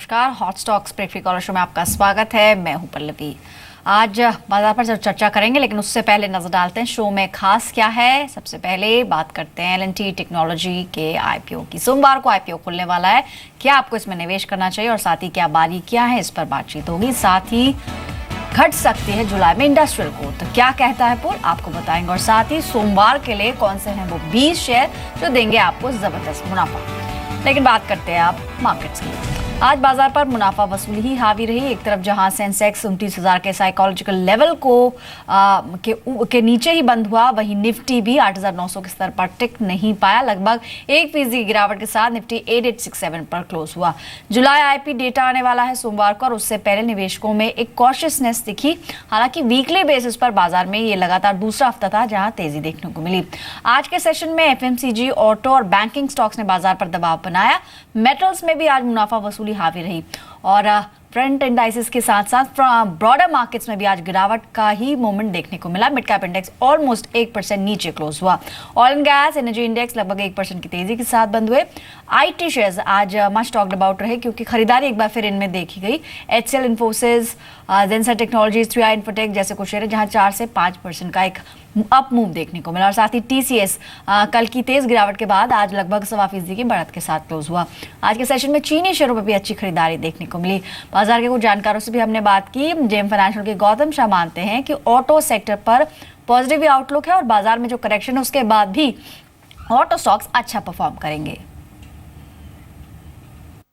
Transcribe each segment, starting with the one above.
नमस्कार, hot stocks ब्रेकफी collar show में आपका स्वागत है। मैं हूं पल्लवी। आज बाजार पर जब चर्चा करेंगे, लेकिन उससे पहले नजर डालते हैं शो में खास क्या है। सबसे पहले बात करते हैं L&T टेक्नोलॉजी के IPO की। सोमवार को IPO खुलने वाला है, क्या आपको इसमें निवेश करना चाहिए और साथ ही क्या बारीकियां हैं, इस पर बातचीत होगी। साथ ही घट सकती है जुलाई में इंडस्ट्रियल ग्रोथ, तो क्या कहता है पोल, आपको बताएंगे। और साथ ही सोमवार के लिए कौन से हैं वो 20 शेयर जो देंगे आपको जबरदस्त मुनाफा। लेकिन बात करते हैं आप मार्केट्स की। आज बाजार पर मुनाफा वसूली ही हावी रही। एक तरफ जहां सेंसेक्स 29,000 के साइकोलॉजिकल लेवल के नीचे ही बंद हुआ, वहीं निफ्टी भी 8,900 के स्तर पर टिक नहीं पाया। लगभग 1% की गिरावट के साथ निफ्टी 8867 पर क्लोज हुआ। जुलाई IP डेटा आने वाला है सोमवार को, और उससे पहले निवेशकों में एक कॉशियसनेस दिखी। हालांकि वीकली बेसिस पर बाजार में ये लगातार दूसरा हफ्ता था जहां तेजी देखने को मिली। आज के सेशन में FMCG, ऑटो और बैंकिंग स्टॉक्स ने बाजार पर दबाव बनाया। मेटल्स में भी आज मुनाफा वसूली हावी रही और फ्रंट इंडाइसेस के साथ साथ ब्रॉडर मार्केट्स में भी आज गिरावट का ही मोमेंट देखने को मिला। मिड कैप इंडेक्स ऑलमोस्ट 1% नीचे क्लोज हुआ। Oil and gas, energy index लगभग 1% की तेजी के साथ बंद हुए। IT शेयर्स आज मच टॉक्ड अबाउट रहे क्योंकि खरीदारी एक बार फिर इनमें देखी गई। HCL, Infosys, Zensar technologies, 3i infotech जैसे कुछ शेयर जहां 4 से 5% का एक अप मूव देखने को मिला। और साथ ही TCS कल की तेज गिरावट के बाद आज लगभग 1.25% की बढ़त के साथ क्लोज हुआ। आज के सेशन में चीनी शेयरों पर भी अच्छी खरीदारी देखने को मिली। बाजार के कुछ जानकारों से भी हमने बात की। जेम फाइनेंशियल के गौतम शाह मानते हैं कि ऑटो सेक्टर पर पॉजिटिव आउटलुक है और बाजार में जो करेक्शन है उसके बाद भी ऑटो स्टॉक्स अच्छा परफॉर्म करेंगे।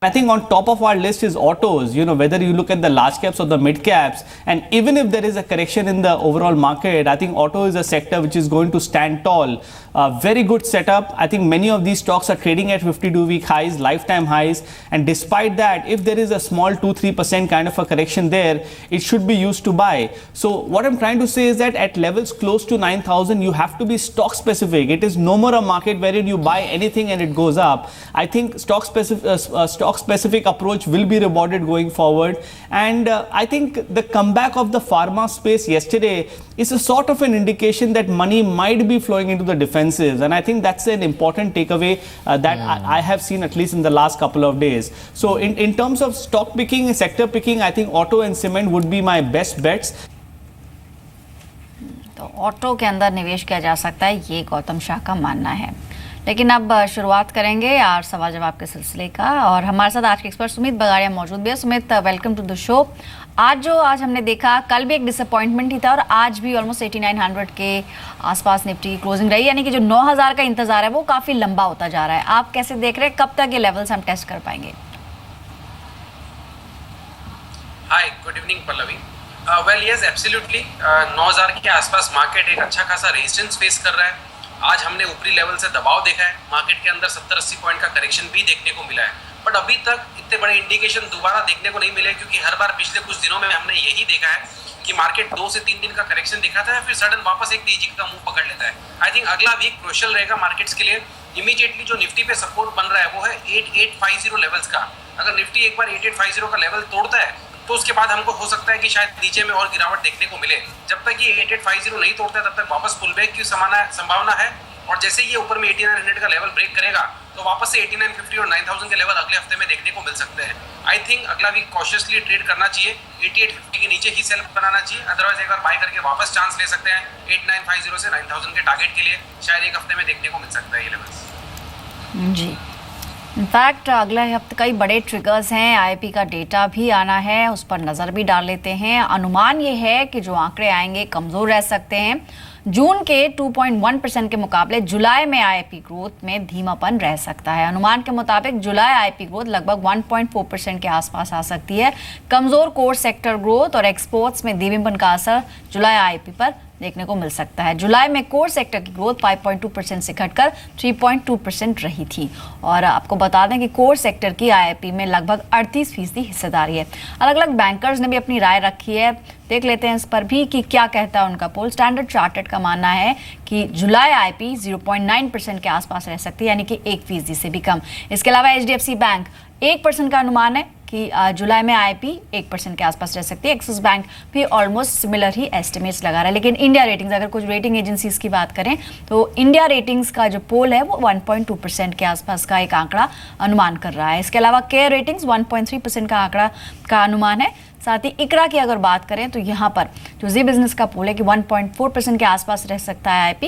I think on top of our list is autos, whether you look at the large caps or the mid caps, and even if there is a correction in the overall market, I think auto is a sector which is going to stand tall. Very good setup. I think many of these stocks are trading at 52-week highs, lifetime highs, and despite that, if there is a small 2-3% kind of a correction there, it should be used to buy. So what I'm trying to say is that at levels close to 9,000, you have to be stock specific. It is no more a market wherein you buy anything and it goes up. I think stock specific approach will be rewarded going forward, and I think the comeback of the pharma space yesterday is a sort of an indication that money might be flowing into the defensives, and I think that's an important takeaway that I have seen at least in the last couple of days. So in terms of stock picking, sector picking, I think auto and cement would be my best bets. तो auto के अंदर निवेश किया जा सकता है, ये गौतम शाह का मानना है। लेकिन अब शुरुआत करेंगे यार सवाल जवाब के सिलसिले का, और हमारे साथ आज के एक्सपर्ट सुमित बगाड़िया मौजूद भी है। Sumit, welcome to the show. आज हमने देखा, कल भी एक डिसअपॉइंटमेंट ही था और आज भी ऑलमोस्ट 8900 के आसपास निफ्टी क्लोजिंग रही, यानी कि जो 9000 का इंतजार है वो काफ़ी लंबा होता जा रहा है। आप कैसे देख रहे हैं, कब तक ये लेवल्स हम टेस्ट कर पाएंगे? Hi, good evening Pallavi. Well yes, absolutely 9000 के आसपास मार्केट एक अच्छा खासा रेजिस्टेंस फेस कर रहा है। आज हमने ऊपरी लेवल से दबाव देखा है, मार्केट के अंदर 70-80 पॉइंट का करेक्शन भी देखने को मिला है, बट अभी तक इतने बड़े इंडिकेशन दोबारा देखने को नहीं मिले, क्योंकि हर बार पिछले कुछ दिनों में हमने यही देखा है कि मार्केट 2 से 3 दिन का करेक्शन दिखाता है, फिर सडन वापस एक तेजी का मुंह पकड़ लेता है। आई थिंक अगला वीक क्रूशियल रहेगा मार्केट्स के लिए। इमीडिएटली जो निफ्टी पे सपोर्ट बन रहा है वो है 8850 लेवल्स का। अगर निफ्टी एक बार 8850 का लेवल तोड़ता है तो उसके बाद हमको हो सकता है कि शायद नीचे में और गिरावट देखने को मिले। जब तक ये 8850 नहीं तोड़ता है तब तक वापस पुल बैक की संभावना है, और जैसे ये ऊपर में 8900 का लेवल ब्रेक करेगा तो वापस से 8950 और 9000 के लेवल अगले हफ्ते में देखने को मिल सकते हैं। आई थिंक अगला वीक कॉशियसली ट्रेड करना चाहिए, 8850 के नीचे ही सेल बनाना चाहिए, अदरवाइज एक बार बाय करके वापस चांस ले सकते हैं 8950 से 9000 के टारगेट के लिए। शायद एक हफ्ते में देखने को मिल सकता है ये लेवल्स। जी, इनफैक्ट अगले हफ्ते कई बड़े ट्रिगर्स हैं, IP का डेटा भी आना है, उस पर नज़र भी डाल लेते हैं। अनुमान ये है कि जो आंकड़े आएंगे कमज़ोर रह सकते हैं। जून के 2.1% के मुकाबले जुलाई में IP ग्रोथ में धीमापन रह सकता है। अनुमान के मुताबिक जुलाई IP ग्रोथ लगभग 1.4% के आसपास आ सकती है। कमज़ोर कोर सेक्टर ग्रोथ और एक्सपोर्ट्स में धीमेपन का असर जुलाई IP पर देखने को मिल सकता है। जुलाई में कोर सेक्टर की ग्रोथ 5.2% से घटकर 3.2% रही थी, और आपको बता दें कि कोर सेक्टर की IP में लगभग 38% हिस्सेदारी है। अलग अलग बैंकर्स ने भी अपनी राय रखी है, देख लेते हैं इस पर भी कि क्या कहता है उनका पोल। स्टैंडर्ड चार्टर्ड का मानना है कि जुलाई IP 0.9% के आसपास रह सकती है, यानी कि 1% से भी कम। इसके अलावा HDFC बैंक 1% का अनुमान है कि जुलाई में आईपी 1% के आसपास रह सकती है। एक्सिस बैंक भी ऑलमोस्ट सिमिलर ही एस्टिमेट्स लगा रहा है। लेकिन इंडिया रेटिंग्स, अगर कुछ रेटिंग एजेंसीज की बात करें तो इंडिया रेटिंग्स का जो पोल है वो 1.2% के आसपास का एक आंकड़ा अनुमान कर रहा है। इसके अलावा केयर रेटिंग्स 1.3% का आंकड़ा का अनुमान है। साथ ही इकरा की अगर बात करें तो यहाँ पर जो जी बिजनेस का पोल है कि 1.4% के आसपास रह सकता है आईपी,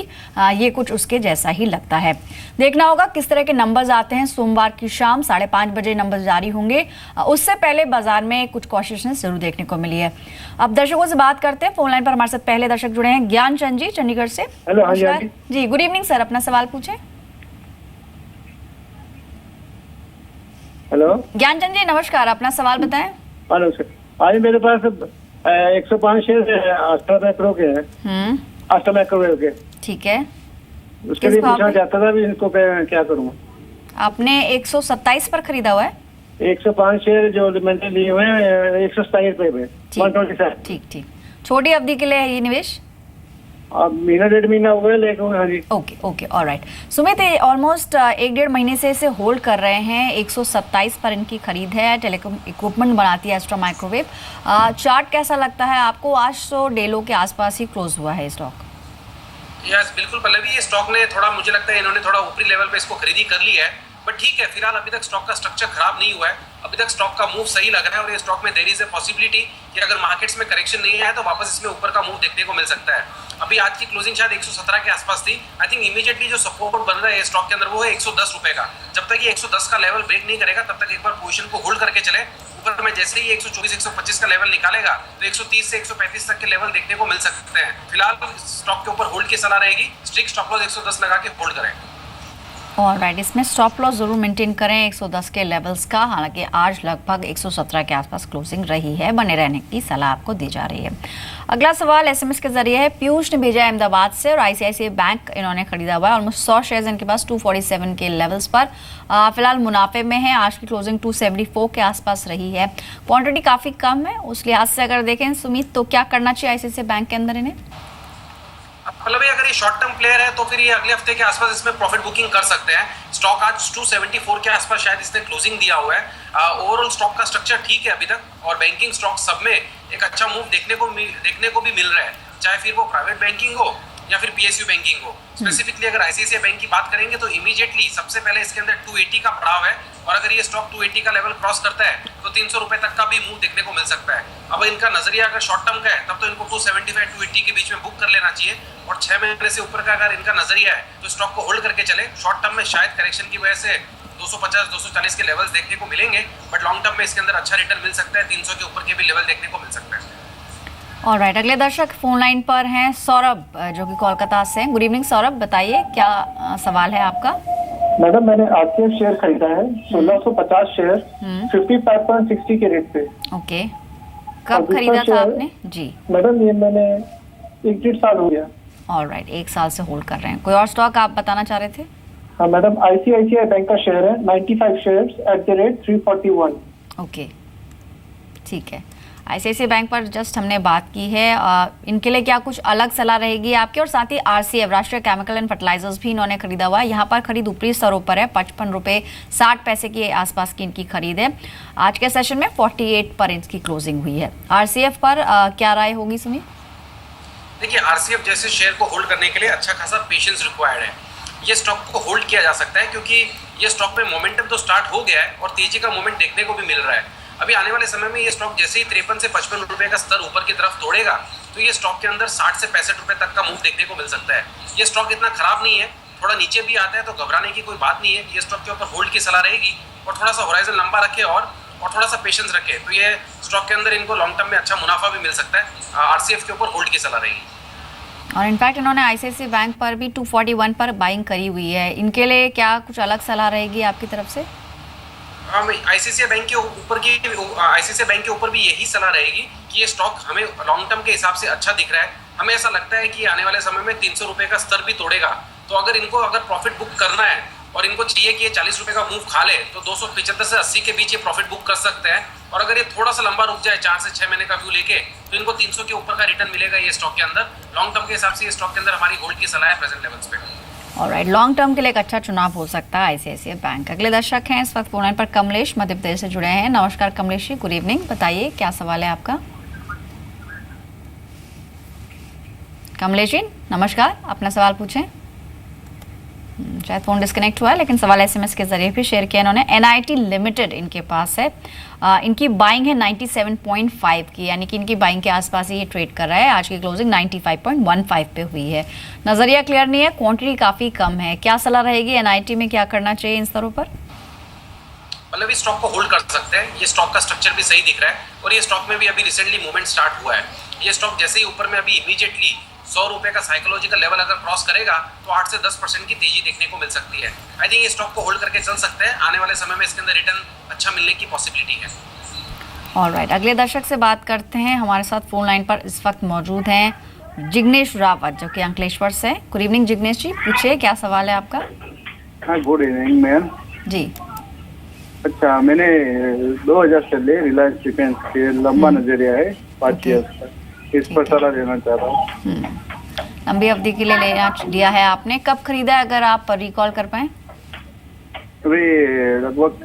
ये कुछ उसके जैसा ही लगता है। देखना होगा किस तरह के नंबर्स आते हैं। सोमवार की शाम 5:30 बजे नंबर जारी होंगे। उससे पहले बाजार में कुछ कॉशियसनेस जरूर देखने को मिली है। अब दर्शकों से बात करते हैं। फोन लाइन पर हमारे साथ पहले दर्शक जुड़े हैं, ज्ञानचंद जी चंडीगढ़ से। हेलो, हाँ जी। जी गुड इवनिंग सर, अपना सवाल पूछें। हेलो ज्ञानचंद जी नमस्कार, अपना सवाल बताएं। हेलो सर, आज मेरे पास 105 शेयर आस्था मैक्रो के हैं। आस्था मैक्रो के, ठीक है, उसके लिए पूछना चाहता था भी इनको क्या करूँ। आपने 127 पर खरीदा हुआ है? 105 शेयर जो मैंने लिए हुए हैं 127 रुपए पे, 127। ठीक ठीक, छोटी अवधि के लिए है ये निवेश? अब महीना 1.5 महीना हुआ है लेकिन। हाँ जी, okay okay, alright. Sumit almost 1-1.5 महीने से इसे होल्ड कर रहे हैं। 127 पर इनकी खरीद है। टेलीकॉम इक्विपमेंट बनाती है एस्ट्रा माइक्रोवेव। चार्ट कैसा लगता है आपको? आज तो डेलो के आसपास ही क्लोज हुआ है स्टॉक। यस बिल्कुल पल्लवी, ये स्टॉक ने थोड़ा, मुझे लगता है इन्होंने थोड़ा ऊपरी लेवल पे इसको खरीदी कर ली है, बट ठीक है, फिलहाल अभी तक स्टॉक का स्ट्रक्चर खराब नहीं हुआ है। अभी तक स्टॉक का मूव सही लग रहा है और ये स्टॉक में देयर इज ए पॉसिबिलिटी कि अगर मार्केट्स में करेक्शन नहीं आया तो वापस इसमें ऊपर का मूव देखने को मिल सकता है। अभी आज की क्लोजिंग शायद 117 के आसपास थी। आई थिंक इमीडिएटली जो सपोर्ट बन रहा है स्टॉक के अंदर वो है 110 रुपए का। जब तक ये 110 का लेवल ब्रेक नहीं करेगा तब तक एक बार पोजीशन को होल्ड करके चले। ऊपर में जैसे ही 124-125 का लेवल निकालेगा तो 130 से 135 तक के लेवल देखने को मिल सकते हैं। फिलहाल स्टॉक के ऊपर होल्ड की सलाह रहेगी। स्ट्रिक्ट स्टॉप लॉस 110 लगा के होल्ड करें। ऑलराइट, इसमें स्टॉप लॉस जरूर मेंटेन करें 110 के लेवल्स का। हालांकि आज लगभग 117 के आसपास क्लोजिंग रही है। बने रहने की सलाह आपको दी जा रही है। अगला सवाल एसएमएस के जरिए है, पीयूष ने भेजा है अहमदाबाद से और आईसीआईसीआई बैंक इन्होंने खरीदा हुआ है। ऑलमोस्ट 100 शेयर्स इनके पास 247 के लेवल्स पर फिलहाल मुनाफे में है। आज की क्लोजिंग 274 के आसपास रही है। क्वांटिटी काफ़ी कम है, उस लिहाज से अगर देखें सुमित तो क्या करना चाहिए आईसीआईसीआई बैंक के अंदर इन्हें? मतलब अगर ये शॉर्ट टर्म प्लेयर है तो फिर ये अगले हफ्ते के आसपास इसमें प्रॉफिट बुकिंग कर सकते हैं। स्टॉक आज 274 के आसपास शायद इसने क्लोजिंग दिया हुआ है। ओवरऑल स्टॉक का स्ट्रक्चर ठीक है अभी तक, और बैंकिंग स्टॉक सब में एक अच्छा मूव देखने को भी मिल रहा है, चाहे फिर वो प्राइवेट बैंकिंग हो या फिर पीएसयू बैंकिंग हो। स्पेसिफिकली अगर आईसीआईसीआई बैंक की बात करेंगे तो इमीडिएटली सबसे पहले इसके अंदर 280 का पड़ाव है, और अगर ये स्टॉक 280 का लेवल क्रॉस करता है तो 300 रुपए तक का भी मूव देखने को मिल सकता है। अब इनका नजरिया अगर शॉर्ट टर्म का है तब तो इनको 275-280 के बीच में बुक कर लेना चाहिए, और 6 महीने से ऊपर का अगर इनका नजरिया है तो स्टॉक को होल्ड करके चले। शॉर्ट टर्म में शायद करेक्शन की वजह से 250-240 के लेवल्स देखने को मिलेंगे, बट लॉन्ग टर्म में इसके अंदर अच्छा रिटर्न मिल सकता है। 300 के ऊपर के भी लेवल देखने को मिल सकता है। ऑलराइट, अगले दर्शक फोन लाइन पर हैं सौरभ जो कि कोलकाता से हैं। गुड इवनिंग सौरभ, बताइए क्या सवाल है आपका? मैडम मैंने आरसीएफ शेयर खरीदा है 1650 शेयर 55.60 के रेट पे। ओके, कब खरीदा था आपने? जी मैडम ये मैंने 1-1.5 साल हो गया। ऑलराइट, 1 साल से होल्ड कर रहे हैं। कोई और स्टॉक आप बताना चाह रहे थे? हाँ मैडम, आईसीआईसीआई बैंक का शेयर है 95 shares at the rate 341। Okay ठीक है, आईसीआईसीआई बैंक पर जस्ट हमने बात की है। इनके लिए क्या कुछ अलग सलाह रहेगी आपकी? और साथ ही आरसीएफ राष्ट्रीय केमिकल एंड फर्टिलाइजर्स भी इन्होंने खरीदा हुआ है। यहाँ पर खरीद ऊपरी स्तरों पर है, 55 रुपये 60 पैसे के आसपास की इनकी खरीद है। आज के सेशन में 48 पर इनकी क्लोजिंग हुई है। आरसीएफ पर क्या राय होगी सुमित? देखिए, आरसीएफ जैसे शेयर को होल्ड करने के लिए अच्छा खासा पेशेंस रिक्वायर्ड है। ये स्टॉक को होल्ड किया जा सकता है क्योंकि ये स्टॉक में मोमेंटम तो स्टार्ट हो गया है और तेजी का मोमेंट देखने को भी मिल रहा है। अभी आने वाले समय में ये स्टॉक जैसे ही 53 से 55 रुपए का स्तर ऊपर की तरफ तोड़ेगा तो ये स्टॉक के अंदर 60 से 65 रुपए तक का मूव देखने को मिल सकता है। ये स्टॉक इतना खराब नहीं है, थोड़ा नीचे भी आता है तो घबराने की कोई बात नहीं है। ये स्टॉक के ऊपर होल्ड की सलाह रहेगी, और थोड़ा सा होराइजन लंबा रखे और थोड़ा सा पेशेंस रखे तो ये स्टॉक के अंदर इनको लॉन्ग टर्म में अच्छा मुनाफा भी मिल सकता है। आरसीएफ के ऊपर होल्ड की सलाह रहेगी। और इनफैक्ट इन्होंने आईसीआईसीआई बैंक पर भी 241 पर बाइंग करी हुई है। इनके लिए क्या कुछ अलग सलाह रहेगी आपकी तरफ से? आईसीआईसीआई बैंक के ऊपर भी यही सलाह रहेगी कि ये स्टॉक हमें लॉन्ग टर्म के हिसाब से अच्छा दिख रहा है। हमें ऐसा लगता है कि आने वाले समय में 300 रुपए का स्तर भी तोड़ेगा, तो अगर प्रॉफिट बुक करना है और इनको चाहिए कि ये 40 रुपए का मूव खा ले तो 275 से 80 के बीच ये प्रॉफिट बुक कर सकते हैं। और अगर ये थोड़ा सा लंबा रुक जाए 4 से 6 महीने का व्यू लेके तो इनको 300 के ऊपर का रिटर्न मिलेगा ये स्टॉक के अंदर। लॉन्ग टर्म के हिसाब से ये स्टॉक के अंदर हमारी होल्ड की सलाह है प्रेजेंट लेवल्स पे। ऑलराइट, लॉन्ग टर्म के लिए एक अच्छा चुनाव हो सकता है आईसीआईसीआई बैंक। अगले दर्शक हैं इस वक्त फोन लाइन पर कमलेश मध्य प्रदेश से जुड़े हैं। नमस्कार कमलेश जी, गुड इवनिंग, बताइए क्या सवाल है आपका। कमलेश जी नमस्कार, अपना सवाल पूछें। शायद फ़ोन डिस्कनेक्ट हुआ है, लेकिन सवाल एसएमएस के जरिए भी शेयर किया इन्होंने। एनआईटी लिमिटेड इनके पास है, इनकी बाइंग है 97.5 की, यानी कि इनकी बाइंग के आसपास ही ये ट्रेड कर रहा है। आज की क्लोजिंग 95.15 पे हुई है। नज़रिया क्लियर नहीं है, क्वांटिटी काफ़ी कम है, क्या सलाह रहेगी एनआईटी में, क्या करना चाहिए इन स्तरों पर? मतलब इस स्टॉक को होल्ड कर सकते हैं, ये स्टॉक का स्ट्रक्चर भी सही दिख रहा है और ये स्टॉक में भी अभी रिसेंटली मूवमेंट स्टार्ट हुआ है। ये स्टॉक जैसे ही ऊपर में अभी इमीडिएटली 100 रुपए का साइकोलॉजिकल लेवल अगर क्रॉस करेगा तो 8 से 10% की तेजी देखने को मिल सकती है। आई थिंक ये स्टॉक को होल्ड करके चल सकते हैं, आने वाले समय में इसके अंदर रिटर्न अच्छा मिलने की पॉसिबिलिटी है। ऑलराइट, अगले दर्शक से बात करते हैं। हमारे साथ फोन लाइन पर इस वक्त मौजूद हैं जिग्नेश रावत, जो कि अंकलेश्वर से। गुड इवनिंग जिग्नेश जी, पूछिए क्या सवाल है आपका। हाँ, गुड इवनिंग मैम जी। अच्छा, मैंने 2000 से ले रिलायंस डिफेंस के लंबा नजरिया है 5 ईयर्स का, इस पर सलाह देना चाह रहा हूँ। लंबी अवधि के लिए लिया है आपने, कब खरीदा है अगर आप रिकॉल कर पाए? अभी लगभग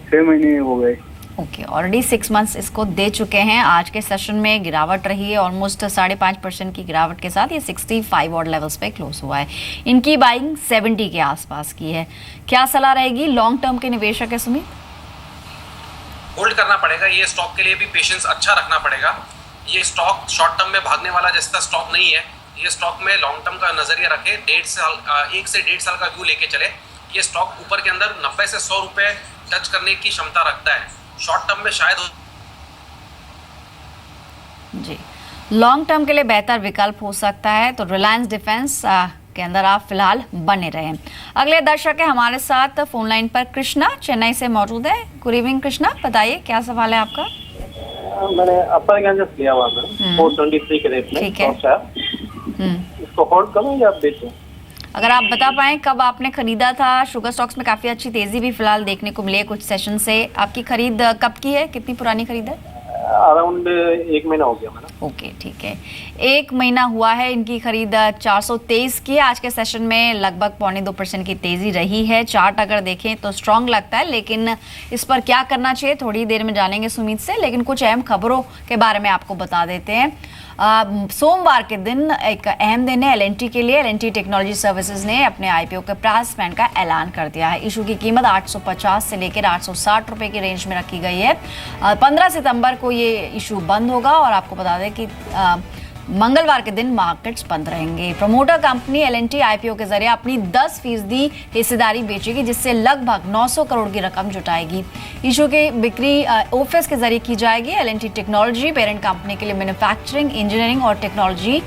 6 महीने हो गए। ओके, ऑलरेडी 6 मंथ्स इसको दे चुके हैं। आज के सेशन में गिरावट रही है, ऑलमोस्ट 5.5% की गिरावट के साथ ये 65 और लेवल्स पे क्लोज हुआ है। इनकी बाइंग 70 के आसपास की है, क्या सलाह रहेगी लॉन्ग टर्म के निवेशक है सुमित? होल्ड करना पड़ेगा, ये स्टॉक के लिए भी पेशेंस अच्छा रखना पड़ेगा। ये स्टॉक शॉर्ट टर्म में भागने वाला जैसा स्टॉक नहीं है। ये स्टॉक में लॉन्ग टर्म का नजरिया रखे, 1 से 1.5 साल का व्यू लेके चले। ये स्टॉक ऊपर के अंदर 90 से 100 रुपए टच करने की क्षमता रखता है। शॉर्ट टर्म में शायद जी, लॉन्ग टर्म के लिए बेहतर विकल्प हो सकता है, तो रिलायंस डिफेंस के अंदर आप फिलहाल बने रहें। अगले दर्शक है हमारे साथ फोन लाइन पर कृष्णा, चेन्नई से मौजूद है। गुड इवनिंग कृष्णा, बताइए क्या सवाल है आपका। मैंने अपर गंज लिया हुआ है 423 के रेट में। ठीक है। इसको होल्ड करूं या बेचूं? अगर आप बता पाएं कब आपने खरीदा था। शुगर स्टॉक्स में काफी अच्छी तेजी भी फिलहाल देखने को मिली है कुछ सेशन से। आपकी खरीद कब की है, कितनी पुरानी खरीद है? अराउंड 1 महीना हो गया मैंने। ओके, ठीक है, 1 महीना हुआ है इनकी खरीद। 423 की आज के सेशन में लगभग 0.25% की तेजी रही है। चार्ट अगर देखें तो स्ट्रांग लगता है, लेकिन इस पर क्या करना चाहिए थोड़ी देर में जानेंगे सुमित से। लेकिन कुछ अहम खबरों के बारे में आपको बता देते हैं। सोमवार के दिन एक अहम दिन है एलएनटी के लिए। एलएनटी टेक्नोलॉजी सर्विसेज ने अपने आईपीओ के प्राइस बैंड का ऐलान कर दिया है। इशू की कीमत 850 से लेकर 860 रुपए की रेंज में रखी गई है। 15 सितंबर को ये इशू बंद होगा और आपको बता दें कि मंगलवार के दिन मार्केट्स बंद रहेंगे। प्रमोटर कंपनी एलएनटी आईपीओ के जरिए अपनी 10% हिस्सेदारी बेचेगी, जिससे लगभग 900 करोड़ की रकम जुटाएगी। इशू की बिक्री ओफेस के जरिए की जाएगी। एलएनटी टेक्नोलॉजी पेरेंट कंपनी के लिए मैन्युफैक्चरिंग, इंजीनियरिंग और टेक्नोलॉजी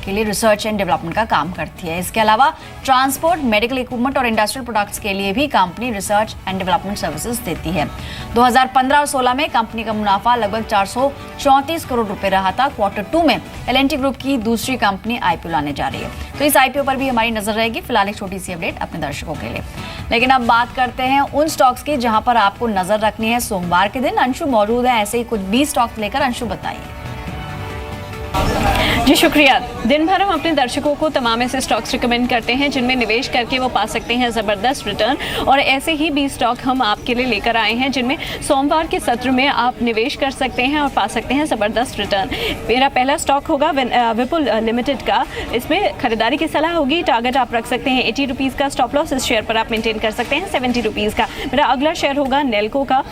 के लिए रिसर्च एंड डेवलपमेंट का काम करती है। इसके अलावा ट्रांसपोर्ट, मेडिकल इक्विपमेंट और इंडस्ट्रियल प्रोडक्ट्स के लिए भी company research and development services देती है। 2015 और 16 में कंपनी का मुनाफा लगभग 434 करोड़ रुपए रहा था। क्वार्टर 2 में एलएनटी ग्रुप की दूसरी कंपनी आईपीओ लाने जा रही है, तो इस आईपीओ पर भी हमारी नजर रहेगी। फिलहाल एक छोटी सी अपडेट अपने दर्शकों के लिए। लेकिन अब बात करते हैं उन स्टॉक्स की जहां पर आपको नजर रखनी है सोमवार के दिन। अंशु मौजूद है ऐसे ही कुछ 20 स्टॉक्स लेकर। अंशु बताइए। जी शुक्रिया। दिन भर हम अपने दर्शकों को तमाम ऐसे स्टॉक्स रिकमेंड करते हैं जिनमें निवेश करके वो पा सकते हैं ज़बरदस्त रिटर्न, और ऐसे ही 20 स्टॉक हम आपके लिए लेकर आए हैं जिनमें सोमवार के सत्र में आप निवेश कर सकते हैं और पा सकते हैं ज़बरदस्त रिटर्न। मेरा पहला स्टॉक होगा विपुल लिमिटेड का। इसमें खरीदारी की सलाह होगी। टारगेट आप रख सकते हैं 80 रुपीज़ का। स्टॉप लॉस इस शेयर पर आप मेंटेन कर सकते हैं 70 रुपीज़ का। मेरा अगला शेयर होगा नेल्को का।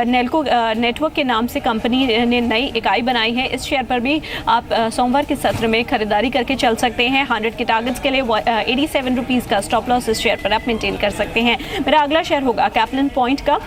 नेल्को नेटवर्क के नाम से कंपनी ने नई इकाई बनाई है। इस शेयर पर भी आप सोमवार के सत्र में खरीदारी करके चल सकते हैं। 100 के टारगेट्स के लिए 87 रुपीज़ का स्टॉप लॉस इस शेयर पर आप मेंटेन कर सकते हैं। मेरा अगला शेयर होगा कैप्लन पॉइंट का।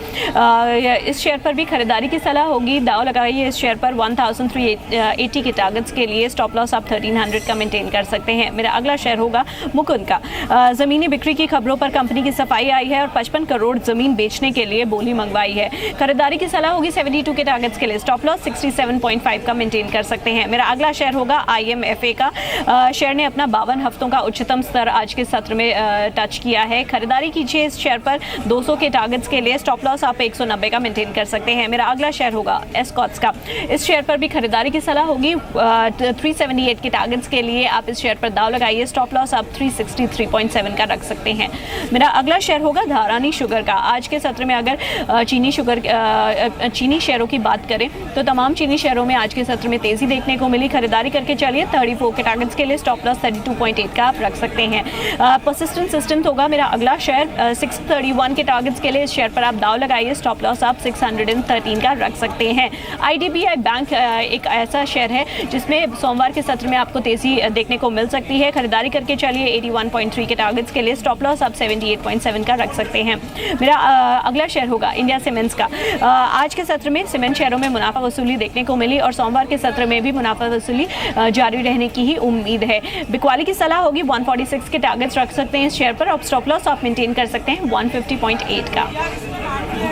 इस शेयर पर भी खरीदारी की सलाह होगी। दाव लगाइए इस शेयर पर 1380 के टारगेट्स के लिए। स्टॉप लॉस आप 1300 का मेंटेन कर सकते हैं। मेरा अगला शेयर होगा मुकुंद का। ज़मीनी बिक्री की खबरों पर कंपनी की सफाई आई है और 55 करोड़ ज़मीन बेचने के लिए बोली मंगवाई है। खरीदारी की सलाह होगी 72 के टारगेट्स के लिए। स्टॉप लॉस 67.5 का मेंटेन कर सकते हैं। मेरा अगला शेयर होगा IMFA का शेयर ने अपना 52 हफ्तों का उच्चतम स्तर आज के सत्र में टच किया है। खरीदारी कीजिए इस शेयर पर 200 के टारगेट्स के लिए। स्टॉप लॉस आप 190 का मेंटेन कर सकते हैं। मेरा अगला शेयर होगा एस्कॉट्स का। इस शेयर पर भी खरीदारी की सलाह होगी। 378 के टारगेट्स के लिए आप इस शेयर पर दाव लगाइए। स्टॉप लॉस आप 363.7 का रख सकते हैं। मेरा अगला शेयर होगा धारानी शुगर का। आज के सत्र में अगर चीनी शेयरों की बात करें तो तमाम चीनी शेयरों में आज के सत्र में तेजी देखने को मिली। खरीदारी करके चलिए। 34 के टारगेट्स के लिए स्टॉप लॉस 32.8 का आप रख सकते हैं। पर्सिस्टेंट सिस्टम होगा मेरा अगला शेयर। 631 के टारगेट्स के लिए इस शेयर पर आप दाव लगाइए। स्टॉप लॉस आप 613 का रख सकते हैं। IDBI बैंक एक ऐसा शेयर है जिसमें सोमवार के सत्र में आपको तेजी देखने को मिल सकती है। खरीदारी करके चलिए। 81.3 के टारगेट्स के लिए स्टॉप लॉस आप 78.7 का रख सकते हैं। मेरा अगला शेयर होगा इंडिया सीमेंट्स का। आज के सत्र में सीमेंट शेयरों में मुनाफा वसूली देखने को मिली और सोमवार के सत्र में भी मुनाफा वसूली जारी रहने की ही उम्मीद है। बिकवाली की सलाह होगी। 146 के टारगेट्स रख सकते हैं इस शेयर पर। अब स्टॉप लॉस आप मेंटेन कर सकते हैं 150.8 का।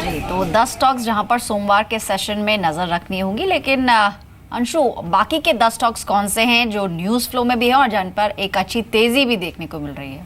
जी, तो 10 स्टॉक्स जहां पर सोमवार के सेशन में नजर रखनी होगी, लेकिन अंशु, बाकी के 10 स्टॉक्स कौन से हैं जो न्यूज़ फ्लो में भी है और जिन पर एक अच्छी तेजी भी देखने को मिल रही है?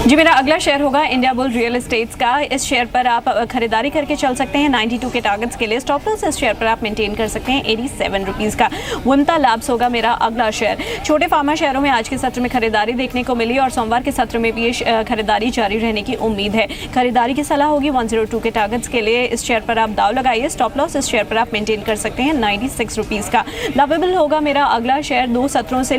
जी, मेरा अगला शेयर होगा इंडिया बुल रियल एस्टेट्स का। इस शेयर पर आप खरीदारी करके चल सकते हैं 92 के टारगेट्स के लिए। स्टॉप लॉस इस शेयर पर आप मेंटेन कर सकते हैं 87 रुपीज़ का। विमता लैब्स होगा मेरा अगला शेयर। छोटे फार्मा शेयरों में आज के सत्र में खरीदारी देखने को मिली और सोमवार के सत्र में भी ये खरीदारी जारी रहने की उम्मीद है। खरीदारी की सलाह होगी। 102 के टारगेट्स के लिए इस शेयर पर आप दाव लगाइए। स्टॉप लॉस इस शेयर पर आप मेंटेन कर सकते हैं 96 रुपीज़ का। लवेबल होगा मेरा अगला शेयर। 2 सत्रों से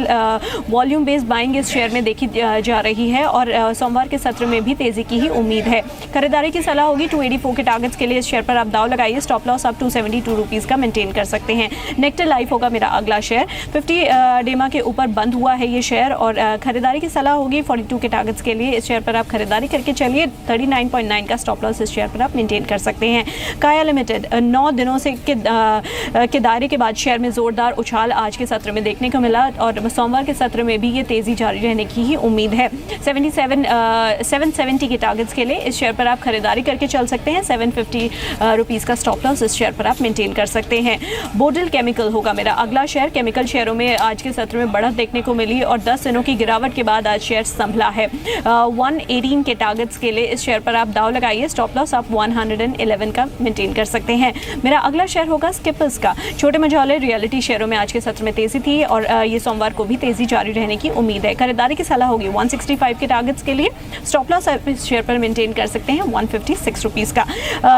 वॉल्यूम बेस्ड बाइंग इस शेयर में देखी जा रही है और सोमवार के सत्र में भी तेजी की ही उम्मीद है। खरीदारी की सलाह होगी। 284 के टारगेट्स के लिए इस शेयर पर आप दाव लगाइए। स्टॉप लॉस आप 272 रुपीज़ का मेंटेन कर सकते हैं। नेक्टर लाइफ होगा मेरा अगला शेयर। 50 डेमा के ऊपर बंद हुआ है ये शेयर और खरीदारी की सलाह होगी। 42 के टारगेट्स के लिए इस शेयर पर आप खरीदारी करके चलिए। 39.9 का स्टॉप लॉस इस शेयर पर आप मेंटेन कर सकते हैं। काया लिमिटेड 9 दिनों से के दायरे के बाद शेयर में जोरदार उछाल आज के सत्र में देखने को मिला और सोमवार के सत्र में भी ये तेजी जारी रहने की ही उम्मीद है। 770 के टारगेट्स के लिए इस शेयर पर आप खरीदारी करके चल सकते हैं। 750 रुपीज़ का स्टॉप लॉस इस शेयर पर आप मेंटेन कर सकते हैं। बोडल केमिकल होगा मेरा अगला शेयर। केमिकल शेयरों में आज के सत्र में बढ़त देखने को मिली और 10 दिनों की गिरावट के बाद आज शेयर संभला है। 118 के टारगेट्स के लिए इस शेयर पर आप दाव लगाइए। स्टॉप लॉस आप 111 का मेंटेन कर सकते हैं। मेरा अगला शेयर होगा स्किपर्स का। छोटे मझौले रियलिटी शेयरों में आज के सत्र में तेजी थी और ये सोमवार को भी तेजी जारी रहने की उम्मीद है। खरीदारी की सलाह होगी। 165 के टारगेट्स के लिए स्टॉप लॉस इस शेयर पर मेंटेन कर सकते हैं 156 रुपीज़ का।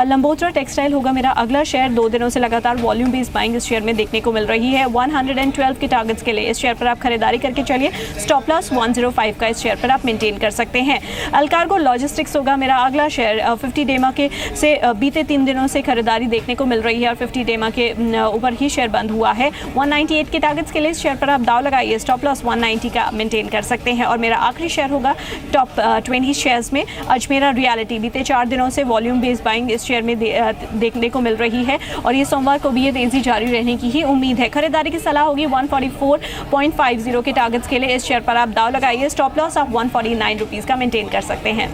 लंबोत्रा टेक्सटाइल होगा मेरा अगला शेयर। 2 दिनों से लगातार वॉल्यूम बेस्ड बाइंग इस शेयर में देखने को मिल रही है। 112 के टारगेट्स के लिए इस शेयर पर आप खरीदारी करके चलिए। स्टॉप लॉस 105 का इस शेयर पर आप मेंटेन कर सकते हैं। अल्कार्गो लॉजिस्टिक्स होगा मेरा अगला शेयर। 50 डेमा के से बीते 3 दिनों से खरीदारी देखने को मिल रही है और 50 डेमा के ऊपर ही शेयर बंद हुआ है। 198 के टारगेट्स के लिए इस शेयर पर आप दाव लगाइए। स्टॉप लॉस 190 का मेंटेन कर सकते हैं। और मेरा आखिरी शेयर होगा टॉप 20 शेयर्स में अजमेरा रियलिटी। बीते 4 दिनों से वॉल्यूम बेस्ड बाइंग इस शेयर में देखने को मिल रही है और ये सोमवार को भी ये तेजी जारी रहने की ही उम्मीद है। खरीदारी की सलाह होगी। 144.50 के टारगेट्स के लिए इस शेयर पर आप दाव लगाइए। स्टॉप लॉस आप 149 रुपीज़ का मेंटेन कर सकते हैं।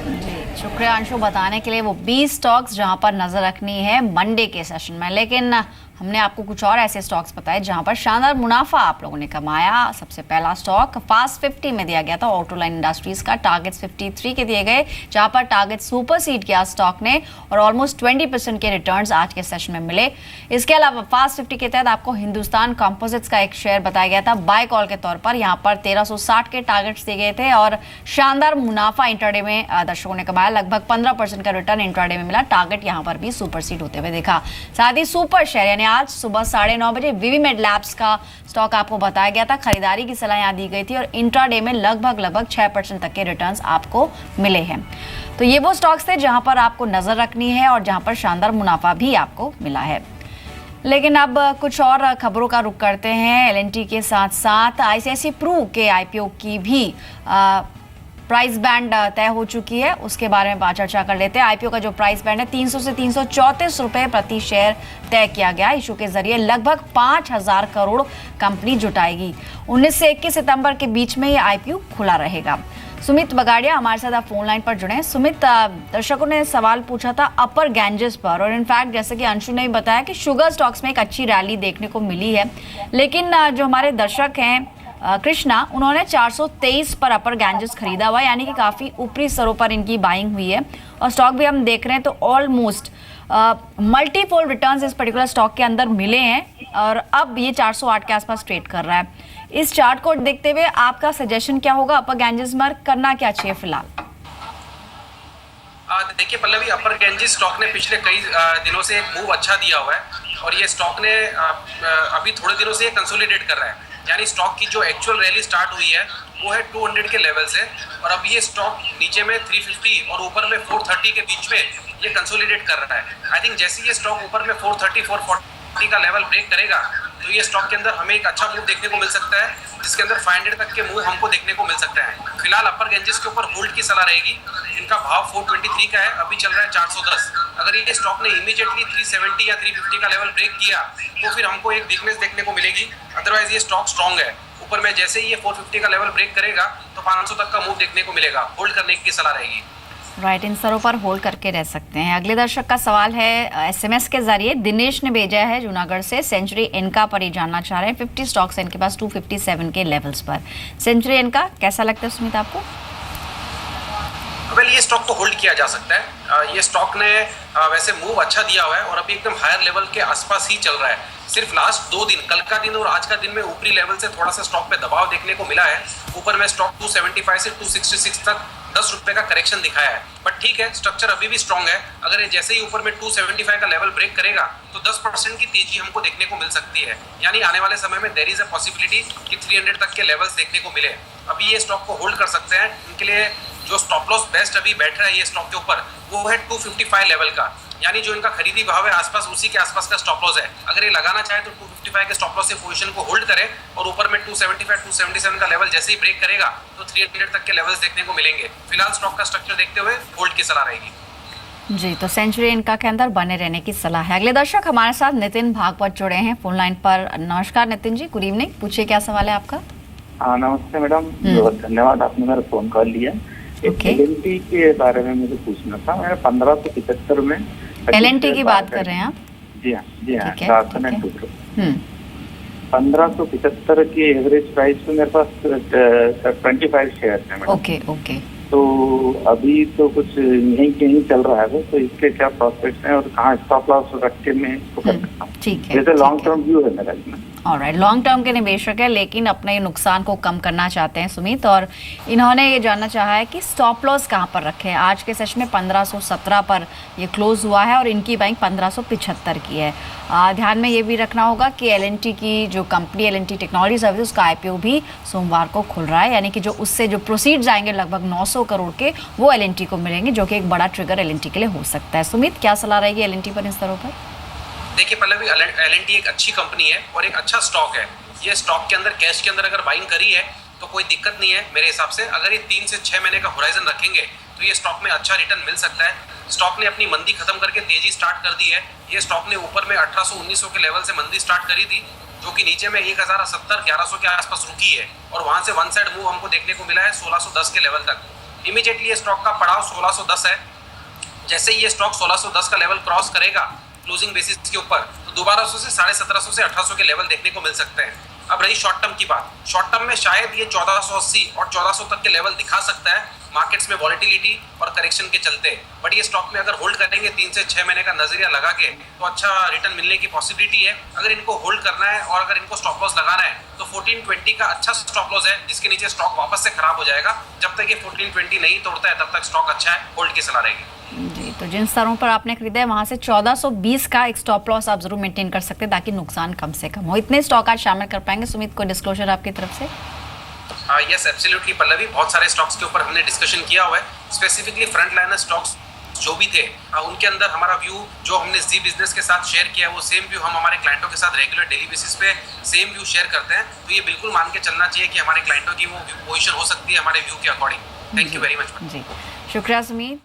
शुक्रिया अंशु बताने के लिए वो 20 स्टॉक्स जहां पर नजर रखनी है मंडे के सेशन में, लेकिन हमने आपको कुछ और ऐसे स्टॉक्स बताए जहां पर शानदार मुनाफा आप लोगों ने कमाया। सबसे पहला स्टॉक फास्ट 50 में दिया गया था ऑटोलाइन इंडस्ट्रीज का। टारगेट्स 53 के दिए गए जहां पर टारगेट सुपर सीड किया स्टॉक ने और ऑलमोस्ट 20% के रिटर्न्स आज के सेशन में मिले। इसके अलावा फास्ट 50 के तहत आपको हिंदुस्तान कंपोजिट्स का एक शेयर बताया गया था बाय कॉल के तौर पर। यहाँ पर 1360 के टारगेट्स दिए गए थे और शानदार मुनाफा इंट्राडे में दर्शकों ने कमाया। लगभग 15% का रिटर्न इंट्राडे में मिला। टारगेट यहाँ पर भी सुपर सीड होते हुए देखा। साथ ही सुपर शेयर यानी आज सुबह 9:30 बजे विवीमेड लैब्स का स्टॉक आपको बताया गया था। खरीदारी की सलाह यहाँ दी गई थी और इंट्राडे में लगभग 6% तक के रिटर्न्स आपको मिले हैं। तो ये वो स्टॉक्स थे जहां पर आपको नजर रखनी है और जहां पर शानदार मुनाफा भी आपको मिला है। लेकिन अब कुछ और खबरों का रुख करते हैं। एल&टी के साथ साथ ICICI प्रू के IPO की भी प्राइस बैंड तय हो चुकी है, उसके बारे में चर्चा कर लेते हैं। IPO का जो प्राइस बैंड है 300 से 334 रुपए प्रति शेयर तय किया गया। इशू के जरिए लगभग 5000 करोड़ कंपनी जुटाएगी। 19 से 21 सितंबर के बीच में ये IPO खुला रहेगा। सुमित बगाड़िया हमारे साथ आप फोन लाइन पर जुड़े हैं। सुमित, दर्शकों ने सवाल पूछा था अपर गैंजेस पर, और इनफैक्ट जैसे कि अंशु ने बताया कि शुगर स्टॉक्स में एक अच्छी रैली देखने को मिली है, लेकिन जो हमारे दर्शक हैं कृष्णा, उन्होंने 423 पर अपर गैंजेस खरीदा हुआ, यानी कि काफ़ी ऊपरी स्तरों पर इनकी बाइंग हुई है, और स्टॉक भी हम देख रहे हैं तो ऑलमोस्ट मल्टीफोल्ड रिटर्न्स इस पर्टिकुलर स्टॉक के अंदर मिले हैं, और अब ये 408 के आसपास ट्रेड कर रहा है। इस चार्ट को देखते हुए आपका सजेशन क्या होगा, अपर गैंजेस मार्क करना क्या चाहिए फिलहाल? देखिए पल्लवी, अपर गैंजेस स्टॉक ने पिछले कई दिनों से एक मूव अच्छा दिया हुआ है, और ये स्टॉक ने अभी थोड़े दिनों से कंसोलिडेट कर रहा है, यानी स्टॉक की जो एक्चुअल रैली स्टार्ट हुई है वो है 200 के लेवल से, और अब ये स्टॉक नीचे में 350 और ऊपर में 430 के बीच में ये कंसोलिडेट कर रहा है। आई थिंक जैसे ये स्टॉक ऊपर में 430 440 का लेवल ब्रेक करेगा तो ये स्टॉक के अंदर हमें एक अच्छा मूव देखने को मिल सकता है, जिसके अंदर 500 तक के मूव हमको देखने को मिल सकता है। फिलहाल अपर गैंजेस के ऊपर होल्ड की सलाह रहेगी। इनका भाव 423 का है, अभी चल रहा है 410। अगर ये स्टॉक ने इमीडिएटली 370 या 350 का लेवल ब्रेक किया तो फिर हमको एक वीकनेस देखने को मिलेगी, अदरवाइज ये स्टॉक स्ट्रॉन्ग है। ऊपर में जैसे ही ये 450 का लेवल ब्रेक करेगा तो 500 तक का मूव देखने को मिलेगा, होल्ड करने की सलाह रहेगी। राइट, इन स्तरों पर होल्ड करके रह सकते हैं। अगले दर्शक का सवाल है एसएमएस के जरिए, दिनेश ने भेजा है जूनागढ़ से, सेंचुरी इनका पर ही जानना चाह रहे हैं। 50 स्टॉक्स हैं इनके पास 257 के लेवल्स पर। सेंचुरी इनका कैसा लगता है सुमित आपको? वेल, ये स्टॉक को होल्ड किया जा सकता है। ये स्टॉक ने वैसे मूव अच्छा दिया हुआ है और अभी एकदम हायर लेवल के आसपास ही चल रहा है। सिर्फ लास्ट 2 दिन, कल का दिन और आज का दिन में ऊपरी लेवल से थोड़ा सा स्टॉक पे दबाव देखने को मिला है। ऊपर में स्टॉक 275 से 266 तक 10 रुपए का करेक्शन दिखाया है, बट ठीक है, स्ट्रक्चर अभी भी स्ट्रॉन्ग है। अगर ये जैसे ही ऊपर में 275 का लेवल ब्रेक करेगा तो 10% की तेजी हमको देखने को मिल सकती है, यानी आने वाले समय में देयर इज अ पॉसिबिलिटी कि 300 तक के लेवल्स देखने को मिले। अभी ये स्टॉक को होल्ड कर सकते हैं। इनके लिए जो स्टॉप लॉस बेस्ट अभी बैठ रहा है ये स्टॉक के ऊपर, वो है 255 लेवल का, यानी जो इनका खरीदी भाव है आसपास उसी के आसपास का स्टॉप लॉस है। अगर ये लगाना चाहे तो 255 के स्टॉप लॉस से पोजीशन को होल्ड करे, और ऊपर में 275 277 का लेवल जैसे ही ब्रेक करेगा तो 300 तक के लेवल्स देखने को मिलेंगे। फिलहाल स्टॉक का स्ट्रक्चर देखते हुए होल्ड की सलाह रहेगी। जी, तो सेंचुरी इनका के अंदर बने रहने की सलाह है। अगले दर्शक हमारे साथ नितिन भागवत जुड़े हैं फोन लाइन पर। नमस्कार नितिन जी, गुड इवनिंग, पूछिए क्या सवाल है आपका? हाँ नमस्ते मैडम, बहुत धन्यवाद, आपने मेरा फोन कॉल लिया। एलएनटी के बारे में मुझे पूछना था। मैंने 1575 में एलएनटी की बात कर रहे हैं आप? जी हाँ जी हाँ, 1575 की एवरेज प्राइस पे मेरे पास 25 शेयर है मैडम। ओके ओके, तो अभी तो कुछ यहीं कहीं चल रहा है वो, तो इसके क्या प्रोस्पेक्ट्स हैं और कहाँ स्टॉप लॉस रख के मैं इसको कर सकता हूँ? ठीक है, जैसे लॉन्ग टर्म व्यू है मेरा इसमें। ऑलराइट, लॉन्ग टर्म के निवेशक है लेकिन अपने नुकसान को कम करना चाहते हैं सुमित, और इन्होंने ये जानना चाहा है कि स्टॉप लॉस कहाँ पर रखे हैं। आज के सेशन में 1517 पर ये क्लोज हुआ है और इनकी बाइंग 1575 की है। ध्यान में ये भी रखना होगा कि एलएनटी की जो कंपनी एलएनटी टेक्नोलॉजी सर्विस, उसका आईपीओ भी सोमवार को खुल रहा है, यानी कि जो उससे जो प्रोसीड्स आएंगे लगभग 900 करोड़ के, वो एलएनटी को मिलेंगे, जो कि एक बड़ा ट्रिगर एलएनटी के लिए हो सकता है। सुमित, क्या सलाह रहेगी एलएनटी पर इन स्तरों पर? देखिए पल्लवी, एलएनटी एक अच्छी कंपनी है और एक अच्छा स्टॉक है। ये स्टॉक के अंदर कैश के अंदर अगर बाइंग करी है तो कोई दिक्कत नहीं है मेरे हिसाब से। अगर ये 3 से 6 महीने का होराइजन रखेंगे तो ये स्टॉक में अच्छा रिटर्न मिल सकता है। स्टॉक ने अपनी मंदी खत्म करके तेजी स्टार्ट कर दी है। ये स्टॉक ने ऊपर में 1800-1900 के लेवल से मंदी स्टार्ट करी थी, जो कि नीचे में 1070-1100 के आसपास रुकी है, और वहां से वन साइड मूव हमको देखने को मिला है 1610 के लेवल तक। इमीडिएटली ये स्टॉक का पड़ाव 1610 है। जैसे ही ये स्टॉक 1610 का लेवल क्रॉस करेगा क्लोजिंग बेसिस के ऊपर, तो दोबारा से 1750 से 1800 के लेवल देखने को मिल सकते हैं। अब रही शॉर्ट टर्म की बात, शॉर्ट टर्म में शायद ये 1480 और 1400 तक के लेवल दिखा सकता है मार्केट्स में वॉलेटिलिटी और करेक्शन के चलते, बट ये स्टॉक में अगर होल्ड करेंगे 3 से 6 महीने का नजरिया लगा के तो अच्छा रिटर्न मिलने की पॉसिबिलिटी है। अगर इनको होल्ड करना है और अगर इनको स्टॉप लॉस लगाना है तो 1420 का अच्छा स्टॉप लॉस है, जिसके नीचे स्टॉक वापस से खराब हो जाएगा। जब तक ये 1420 नहीं तोड़ता है तब तक स्टॉक अच्छा है, होल्ड की सलाह रहेगी। जी, तो जिन स्तरों पर आपने खरीदा है वहां से 1420 का एक स्टॉप लॉस आप जरूर मेंटेन कर सकते हैं ताकि नुकसान कम से कम हो। इतने स्टॉक आज शामिल कर पाएंगे सुमित? को डिस्क्लोजर आपकी तरफ से? यस एब्सोल्युटली पल्लवी, बहुत सारे स्टॉक्स के ऊपर हमने डिस्कशन किया हुआ है। स्पेसिफिकली फ्रंट लाइनर स्टॉक्स जो भी थे उनके अंदर हमारा व्यू जो हमने जी बिजनेस के साथ शेयर किया, वो सेम व्यू हम हमारे क्लाइंटों के साथ रेगुलर डेली बेसिस पे सेम व्यू शेयर करते हैं। तो ये बिल्कुल मान के चलना चाहिए कि हमारे क्लाइंटों की वो पोजीशन हो सकती है हमारे व्यू के according. Thank you very much. जी, शुक्रिया सुमित।